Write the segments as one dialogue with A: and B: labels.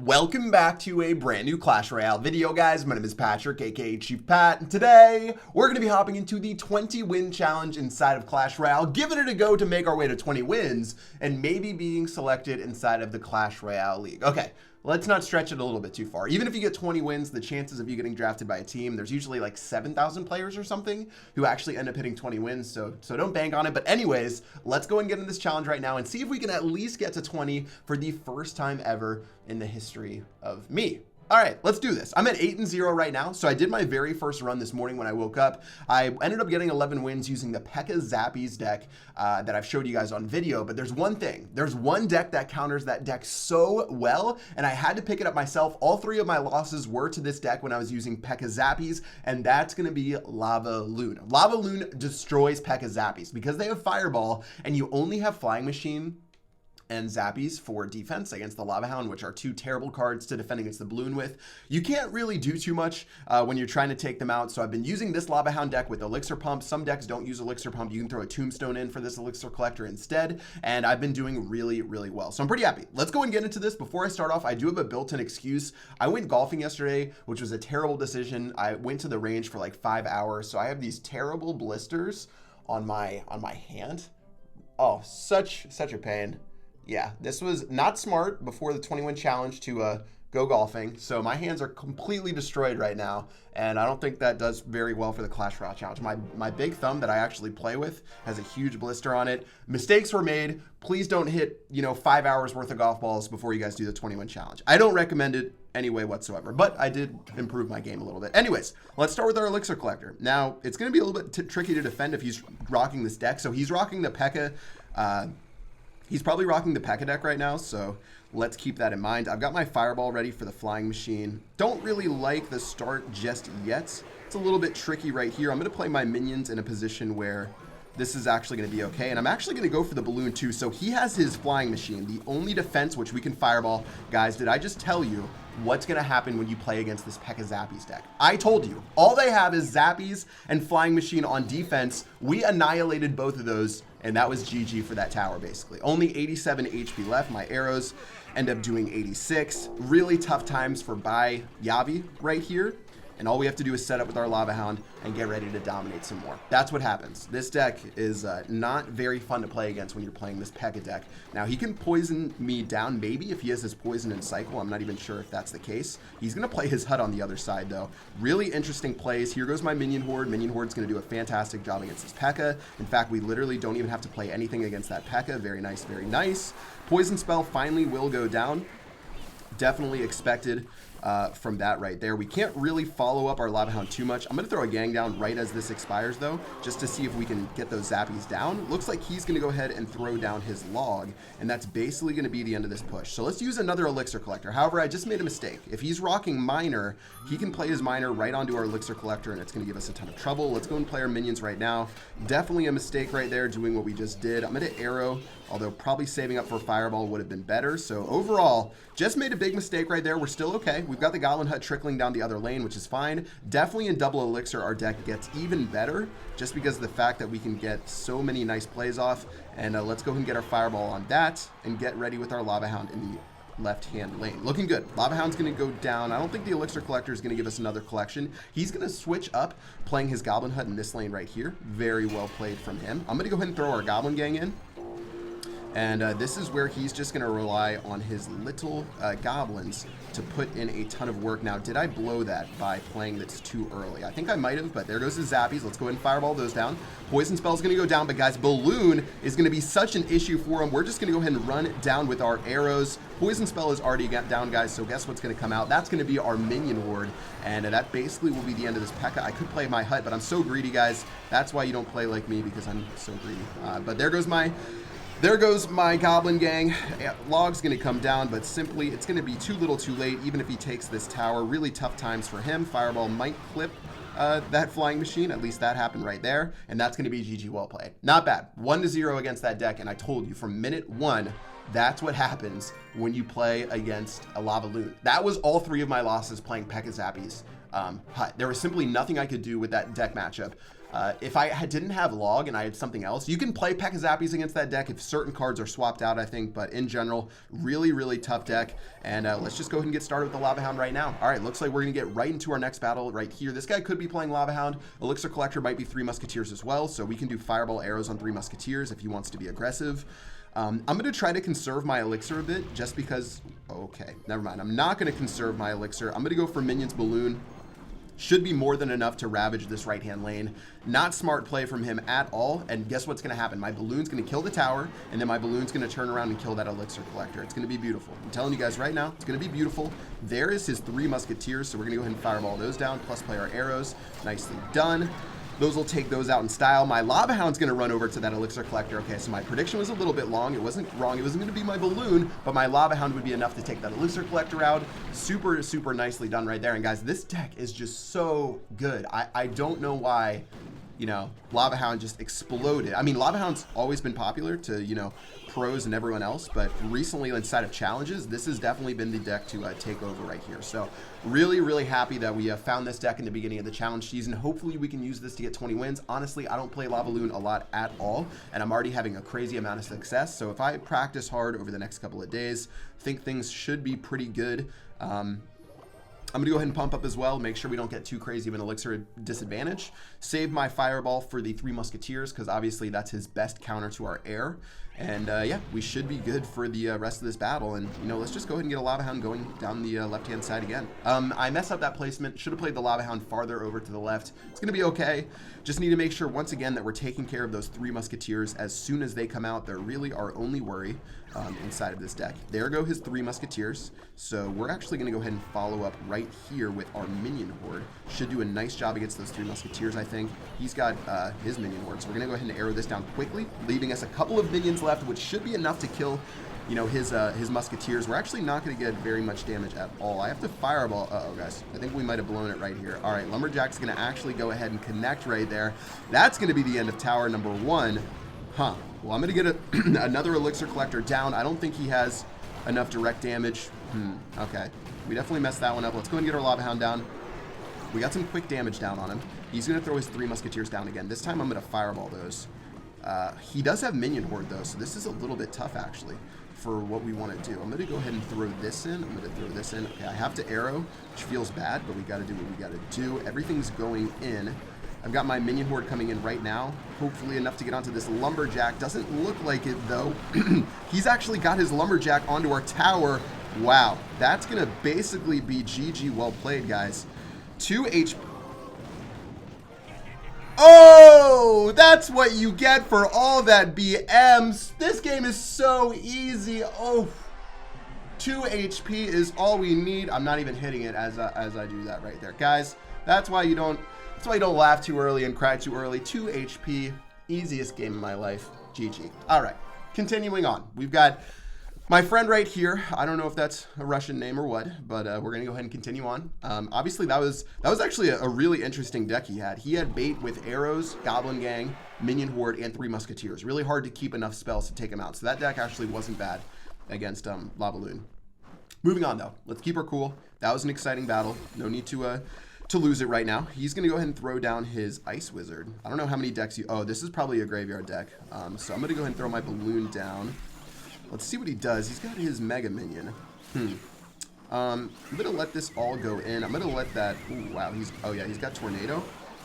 A: Welcome back to a brand new Clash Royale video, guys. My name is Patrick, aka Chief Pat, and today we're going to be hopping into the 20 win challenge inside of Clash Royale, giving it a go to make our way to 20 wins, and maybe being selected inside of the Clash Royale League. Okay, let's not stretch it a little bit too far. Even if you get 20 wins, the chances of you getting drafted by a team, there's usually like 7,000 players or something who actually end up hitting 20 wins, so don't bank on it. But anyways, let's go and get in this challenge right now and see if we can at least get to 20 for the first time ever in the history of me. All right, let's do this. I'm at 8-0 right now. So I did my very first run this morning when I woke up. I ended up getting 11 wins using the P.E.K.K.A. Zappies deck that I've showed you guys on video. But there's one thing. There's one deck that counters that deck so well, and I had to pick it up myself. All three of my losses were to this deck when I was using P.E.K.K.A. Zappies, and that's going to be Lavaloon. Lavaloon destroys P.E.K.K.A. Zappies because they have Fireball, and you only have Flying Machine and Zappies for defense against the Lava Hound, which are two terrible cards to defend against the Balloon with. You can't really do too much when you're trying to take them out. So I've been using this Lava Hound deck with Elixir Pump. Some decks don't use Elixir Pump. You can throw a Tombstone in for this Elixir Collector instead. And I've been doing really, really well. So I'm pretty happy. Let's go and get into this. Before I start off, I do have a built-in excuse. I went golfing yesterday, which was a terrible decision. I went to the range for like 5 hours. So I have these terrible blisters on my hand. Oh, such a pain. Yeah, this was not smart before the 20-win challenge to go golfing. So my hands are completely destroyed right now, and I don't think that does very well for the Clash Royale challenge. My big thumb that I actually play with has a huge blister on it. Mistakes were made. Please don't hit, 5 hours worth of golf balls before you guys do the 20-win challenge. I don't recommend it anyway whatsoever, but I did improve my game a little bit. Anyways, let's start with our Elixir Collector. Now, it's going to be a little bit tricky to defend if he's rocking this deck. So he's rocking the P.E.K.K.A. He's probably rocking the P.E.K.K.A. deck right now, so let's keep that in mind. I've got my Fireball ready for the Flying Machine. Don't really like the start just yet. It's a little bit tricky right here. I'm going to play my minions in a position where this is actually going to be okay. And I'm actually going to go for the Balloon too. So he has his Flying Machine, the only defense which we can Fireball. Guys, did I just tell you what's going to happen when you play against this P.E.K.K.A. Zappies deck? I told you. All they have is Zappies and Flying Machine on defense. We annihilated both of those, and that was GG for that tower, basically. Only 87 HP left. My arrows end up doing 86. Really tough times for Yavi right here. And all we have to do is set up with our Lava Hound and get ready to dominate some more. That's what happens. This deck is not very fun to play against when you're playing this P.E.K.K.A. deck. Now, he can poison me down, maybe, if he has his poison and cycle. I'm not even sure if that's the case. He's going to play his HUD on the other side, though. Really interesting plays. Here goes my Minion Horde. Minion Horde's going to do a fantastic job against this P.E.K.K.A. In fact, we literally don't even have to play anything against that P.E.K.K.A. Very nice, very nice. Poison spell finally will go down. Definitely expected from that right there. We can't really follow up our Lava Hound too much. I'm going to throw a gang down right as this expires, though, just to see if we can get those Zappies down. Looks like he's going to go ahead and throw down his log, and that's basically going to be the end of this push. So let's use another Elixir Collector. However, I just made a mistake. If he's rocking Miner, he can play his Miner right onto our Elixir Collector, and it's going to give us a ton of trouble. Let's go and play our minions right now. Definitely a mistake right there doing what we just did. I'm going to arrow, although probably saving up for Fireball would have been better. So overall, just made a big mistake right there. We're still okay. We've got the Goblin Hut trickling down the other lane, which is fine. Definitely in double Elixir, our deck gets even better just because of the fact that we can get so many nice plays off. And let's go ahead and get our Fireball on that and get ready with our Lava Hound in the left-hand lane. Looking good. Lava Hound's going to go down. I don't think the Elixir Collector is going to give us another collection. He's going to switch up playing his Goblin Hut in this lane right here. Very well played from him. I'm going to go ahead and throw our Goblin Gang in. And this is where he's just going to rely on his little goblins to put in a ton of work. Now, did I blow that by playing this too early? I think I might have, but there goes the Zappies. Let's go ahead and Fireball those down. Poison Spell is going to go down, but guys, Balloon is going to be such an issue for him. We're just going to go ahead and run it down with our arrows. Poison Spell is already down, guys, so guess what's going to come out? That's going to be our Minion Horde, and that basically will be the end of this P.E.K.K.A. I could play my Hut, but I'm so greedy, guys. That's why you don't play like me, because I'm so greedy. But there goes my Goblin Gang. Log's going to come down, but simply it's going to be too little too late, even if he takes this tower. Really tough times for him. Fireball might clip that Flying Machine. At least that happened right there, and that's going to be GG well played. Not bad. 1-0 against that deck, and I told you from minute one, that's what happens when you play against a Lavaloon. That was all three of my losses playing P.E.K.K.A. Zappies. Hut. There was simply nothing I could do with that deck matchup. If I didn't have Log and I had something else, you can play P.E.K.K.A. Zappies against that deck if certain cards are swapped out, I think. But in general, really, really tough deck. And let's just go ahead and get started with the Lava Hound right now. All right, looks like we're going to get right into our next battle right here. This guy could be playing Lava Hound. Elixir Collector might be 3 Musketeers as well. So we can do Fireball Arrows on 3 Musketeers if he wants to be aggressive. I'm going to try to conserve my Elixir a bit just because... Okay, never mind. I'm not going to conserve my Elixir. I'm going to go for Minions Balloon. Should be more than enough to ravage this right-hand lane. Not smart play from him at all. And guess what's going to happen? My Balloon's going to kill the tower, and then my Balloon's going to turn around and kill that Elixir Collector. It's going to be beautiful. I'm telling you guys right now, it's going to be beautiful. There is his 3 Musketeers, so we're going to go ahead and fireball those down, plus play our arrows. Nicely done. Those will take those out in style. My Lava Hound's going to run over to that Elixir Collector. Okay, so my prediction was a little bit long. It wasn't wrong. It wasn't going to be my Balloon, but my Lava Hound would be enough to take that Elixir Collector out. Super, super nicely done right there. And guys, this deck is just so good. I don't know why, you know, Lava Hound just exploded. I mean, Lava Hound's always been popular to, you know, pros and everyone else, but recently inside of challenges, this has definitely been the deck to take over right here. So really, really happy that we found this deck in the beginning of the challenge season. Hopefully we can use this to get 20 wins. Honestly, I don't play Lavaloon a lot at all, and I'm already having a crazy amount of success. So if I practice hard over the next couple of days, I think things should be pretty good. I'm going to go ahead and pump up as well, make sure we don't get too crazy of an Elixir disadvantage. Save my Fireball for the 3 Musketeers, because obviously that's his best counter to our air. And yeah, we should be good for the rest of this battle. And, you know, let's just go ahead and get a Lava Hound going down the left-hand side again. I messed up that placement. Should have played the Lava Hound farther over to the left. It's going to be okay. Just need to make sure, once again, that we're taking care of those 3 Musketeers as soon as they come out. They're really our only worry inside of this deck. There go his 3 Musketeers. So we're actually going to go ahead and follow up right here with our Minion Horde. Should do a nice job against those 3 Musketeers, I think. He's got his Minion Horde. So we're going to go ahead and arrow this down quickly, leaving us a couple of minions left, which should be enough to kill, you know, his Musketeers. We're actually not going to get very much damage at all. I have to Fireball. Uh-oh, guys. I think we might have blown it right here. All right, Lumberjack's going to actually go ahead and connect right there. That's going to be the end of tower number 1. Huh. Well, I'm going to get another Elixir Collector down. I don't think he has enough direct damage. Okay. We definitely messed that one up. Let's go and get our Lava Hound down. We got some quick damage down on him. He's going to throw his 3 Musketeers down again. This time I'm going to Fireball those. He does have Minion Horde, though, so this is a little bit tough, actually, for what we want to do. I'm going to go ahead and throw this in. I'm going to throw this in. Okay, I have to arrow, which feels bad, but we got to do what we got to do. Everything's going in. I've got my Minion Horde coming in right now. Hopefully enough to get onto this Lumberjack. Doesn't look like it, though. He's actually got his Lumberjack onto our tower. Wow. That's going to basically be GG. Well played, guys. 2 HP. Oh, that's what you get for all that BMs. This game is so easy. Oh, 2 HP is all we need. I'm not even hitting it as I do that right there. Guys, that's why you don't laugh too early and cry too early. 2 HP, easiest game in my life. GG. All right, continuing on. We've got my friend right here. I don't know if that's a Russian name or what, but we're going to go ahead and continue on. Obviously, that was actually a really interesting deck he had. He had bait with arrows, Goblin Gang, Minion Horde, and 3 Musketeers. Really hard to keep enough spells to take him out. So that deck actually wasn't bad against Lavaloon. Moving on, though. Let's keep her cool. That was an exciting battle. No need to lose it right now. He's going to go ahead and throw down his Ice Wizard. I don't know how many decks you... Oh, this is probably a graveyard deck. So I'm going to go ahead and throw my Balloon down. Let's see what he does. He's got his Mega Minion. I'm going to let this all go in. I'm going to let that... Ooh, wow. Oh, yeah. He's got Tornado.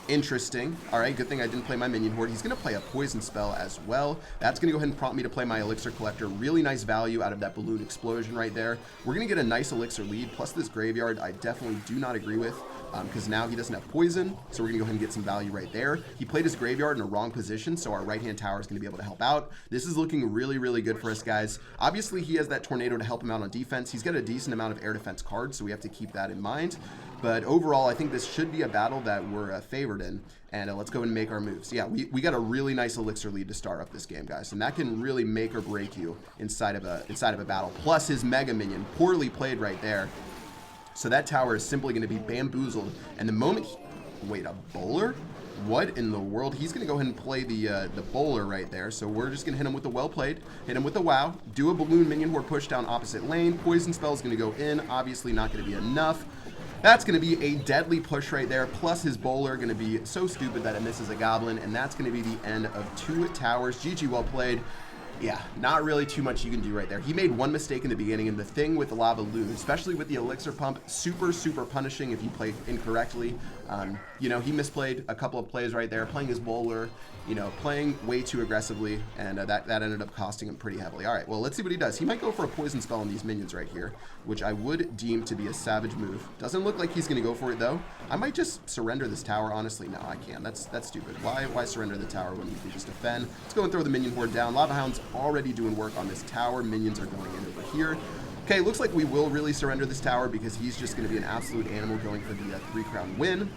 A: Interesting. All right. Good thing I didn't play my Minion Horde. He's going to play a Poison Spell as well. That's going to go ahead and prompt me to play my Elixir Collector. Really nice value out of that Balloon Explosion right there. We're going to get a nice Elixir lead. Plus this Graveyard I definitely do not agree with. Because now he doesn't have poison, so we're going to go ahead and get some value right there. He played his graveyard in a wrong position, so our right-hand tower is going to be able to help out. This is looking really, really good for us, guys. Obviously, he has that Tornado to help him out on defense. He's got a decent amount of air defense cards, so we have to keep that in mind. But overall, I think this should be a battle that we're favored in. And let's go and make our moves. Yeah, we got a really nice Elixir lead to start off this game, guys. And that can really make or break you inside of a battle. Plus his Mega Minion, poorly played right there. So that tower is simply going to be bamboozled. And the moment... Wait, a bowler? What in the world? He's going to go ahead and play the bowler right there. So we're just going to hit him with the well played. Hit him with the wow. Do a Balloon Minion Horde push down opposite lane. Poison Spell is going to go in. Obviously not going to be enough. That's going to be a deadly push right there, plus his bowler going to be so stupid that it misses a goblin, and that's going to be the end of 2 towers. GG, well played. Yeah, not really too much you can do right there. He made one mistake in the beginning, and the thing with the Lavaloon, especially with the elixir pump, super punishing if you play incorrectly. You know, he misplayed a couple of plays right there, playing his bowler, you know, playing way too aggressively, and that ended up costing him pretty heavily. All right, well, let's see what he does. He might go for a poison spell on these minions right here, which I would deem to be a savage move. Doesn't look like he's going to go for it, though. I might just surrender this tower, honestly. No, I can't. That's stupid. Why surrender the tower when you can just defend? Let's go and throw the minion horde down. Lava Hound's already doing work on this tower. Minions are going in over here. Okay, looks like we will really surrender this tower because he's just going to be an absolute animal going for the 3-crown win.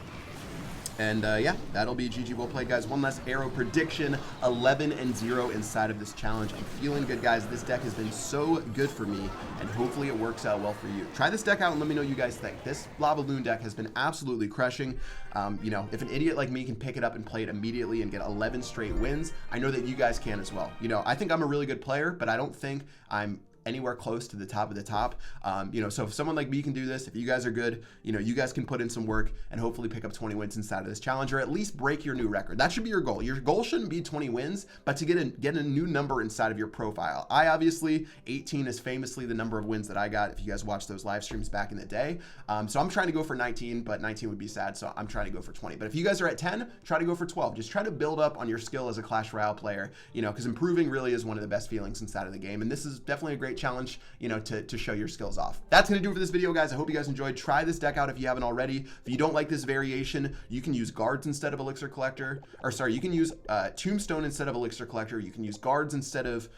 A: And yeah, that'll be GG, well played, guys. One last arrow prediction, 11-0 inside of this challenge. I'm feeling good, guys. This deck has been so good for me, and hopefully it works out well for you. Try this deck out and let me know what you guys think. This Lavaloon deck has been absolutely crushing. You know, if an idiot like me can pick it up and play it immediately and get 11 straight wins, I know that you guys can as well. You know, I think I'm a really good player, but I don't think I'm anywhere close to the top of the top. You know, so if someone like me can do this, if you guys are good, you know, you guys can put in some work and hopefully pick up 20 wins inside of this challenge, or at least break your new record. That should be your goal. Your goal shouldn't be 20 wins, but to get a new number inside of your profile. I obviously, 18 is famously the number of wins that I got if you guys watched those live streams back in the day. So I'm trying to go for 19, but 19 would be sad, so I'm trying to go for 20. But if you guys are at 10, try to go for 12. Just try to build up on your skill as a Clash Royale player, you know, because improving really is one of the best feelings inside of the game, and this is definitely a great challenge, you know, to show your skills off. That's going to do it for this video, guys. I hope you guys enjoyed. Try this deck out if you haven't already. If you don't like this variation, you can use guards instead of elixir collector, or sorry, you can use tombstone instead of elixir collector. You can use guards instead of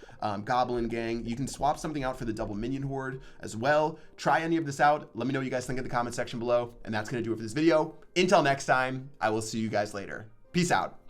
A: goblin gang. You can swap something out for the double minion horde as well. Try any of this out. Let me know what you guys think in the comment section below, and that's going to do it for this video. Until next time, I will see you guys later. Peace out.